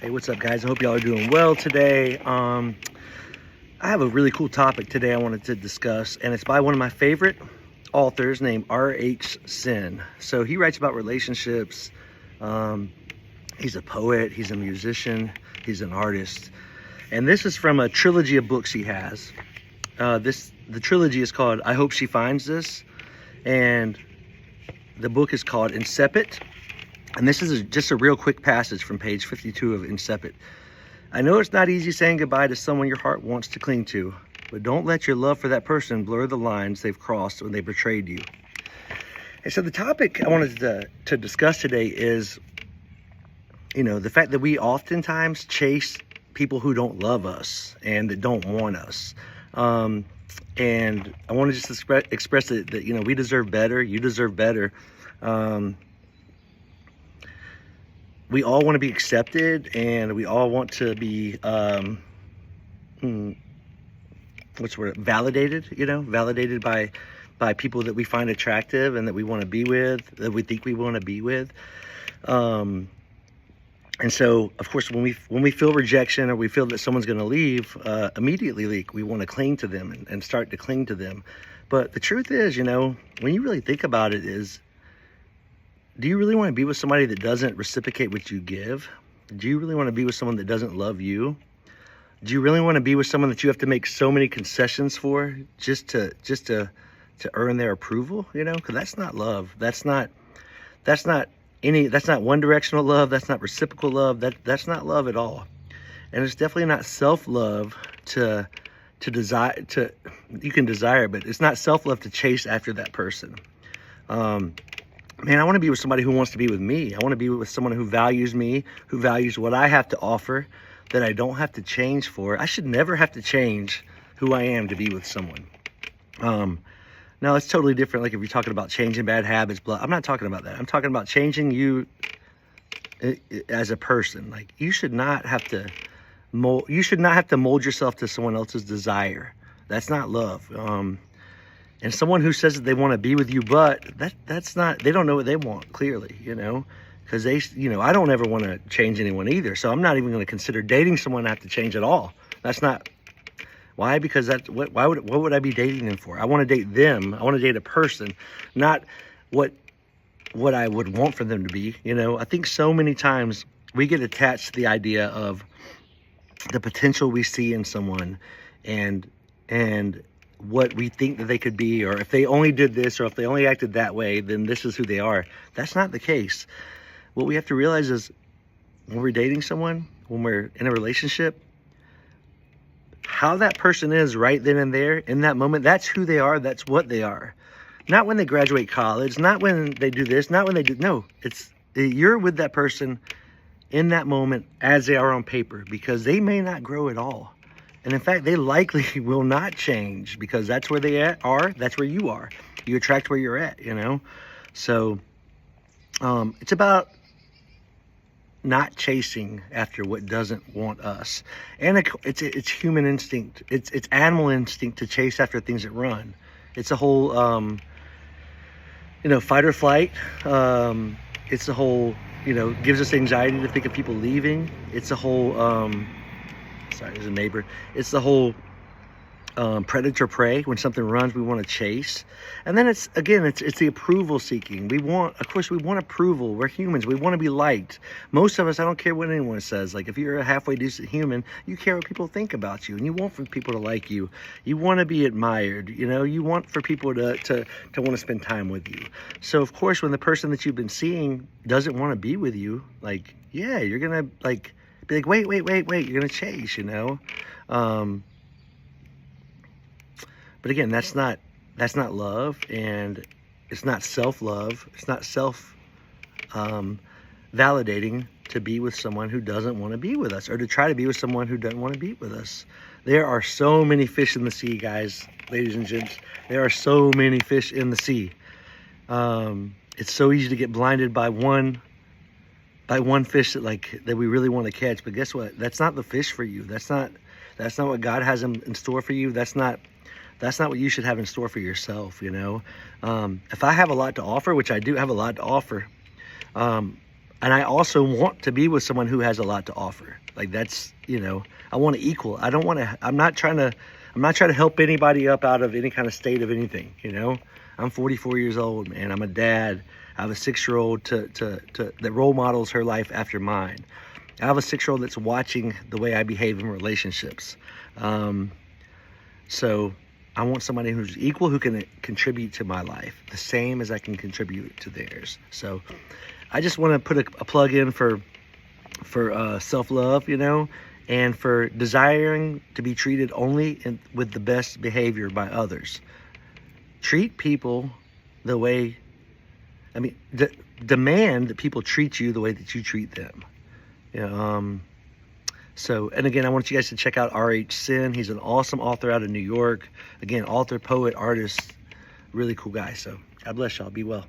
Hey, what's up, guys? I hope y'all are doing well today. I have a really cool topic today I wanted to discuss, and it's by one of my favorite authors named R.H. Sin. So he writes about relationships. He's a poet, he's a musician, he's an artist. And this is from a trilogy of books he has. The trilogy is called I Hope She Finds This, and the book is called Incipit. And this is just a real quick passage from page 52 of Incipit. I know it's not easy saying goodbye to someone your heart wants to cling to, but don't let your love for that person blur the lines they've crossed when they betrayed you. And so the topic I wanted to discuss today is, the fact that we oftentimes chase people who don't love us and that don't want us. And I want to just express that, we deserve better. You deserve better. We all want to be accepted, and we all want to be, validated, validated by people that we find attractive and that we want to be with, that we think we want to be with. And so, of course, when we feel rejection or we feel that someone's going to leave, immediately we want to cling to them and start to cling to them. But the truth is, when you really think about it, do you really want to be with somebody that doesn't reciprocate what you give? Do you really want to be with someone that doesn't love you? Do you really want to be with someone that you have to make so many concessions for just to earn their approval? Because that's not love. That's not one directional love. That's not reciprocal love. That's not love at all. And it's definitely not self-love to desire. You can desire, but it's not self-love to chase after that person. Man, I want to be with somebody who wants to be with me. I want to be with someone who values me, who values what I have to offer, that I don't have to change for. I should never have to change who I am to be with someone. Now, it's totally different. Like if you're talking about changing bad habits, I'm not talking about that. I'm talking about changing you as a person. Like you should not have to mold yourself to someone else's desire. That's not love. And someone who says that they want to be with you, but that's not, they don't know what they want, clearly, because I don't ever want to change anyone either. So I'm not even going to consider dating someone I have to change at all. That's not, why? Because what would I be dating them for? I want to date them. I want to date a person, not what I would want for them to be. I think so many times we get attached to the idea of the potential we see in someone and what we think that they could be, or if they only did this, or if they only acted that way, then this is who they are. That's not the case. What we have to realize is when we're dating someone, when we're in a relationship, how that person is right then and there in that moment, that's who they are. That's what they are. Not when they graduate college, not when they do this, not when they do, no, you're with that person in that moment as they are on paper, because they may not grow at all. And in fact, they likely will not change, because that's where they are. That's where you are. You attract where you're at, So it's about not chasing after what doesn't want us. And it's human instinct. It's animal instinct to chase after things that run. It's a whole, fight or flight. It's a whole, gives us anxiety to think of people leaving. It's a whole, sorry, there's a neighbor. It's the whole predator prey. When something runs, we want to chase. And then it's the approval seeking. We want approval. We're humans. We want to be liked. Most of us, I don't care what anyone says. Like if you're a halfway decent human, you care what people think about you, and you want for people to like you. You want to be admired. You want for people to want to spend time with you. So of course, when the person that you've been seeing doesn't want to be with you, you're gonna be like, wait, you're gonna chase, but again, that's not love, and it's not self-love. It's not validating to be with someone who doesn't want to be with us, or to try to be with someone who doesn't want to be with us. There are so many fish in the sea, guys, ladies and gents. There are so many fish in the sea. It's so easy to get blinded by one fish that we really want to catch. But guess what? That's not the fish for you. That's not what God has in store for you. That's not what you should have in store for yourself. If I have a lot to offer, which I do have a lot to offer, And I also want to be with someone who has a lot to offer. Like that's, I want to equal. I don't want to, I'm not trying to help anybody up out of any kind of state of anything, I'm 44 years old, man. I'm a dad. I have a 6-year-old that role models her life after mine. I have a 6-year-old that's watching the way I behave in relationships. So I want somebody who's equal, who can contribute to my life the same as I can contribute to theirs. So I just want to put a plug in for self-love, and for desiring to be treated only with the best behavior by others. Treat people the way, demand that people treat you the way that you treat them. So, and again, I want you guys to check out R.H. Sin. He's an awesome author out of New York. Again, author, poet, artist, really cool guy. So God bless y'all. Be well.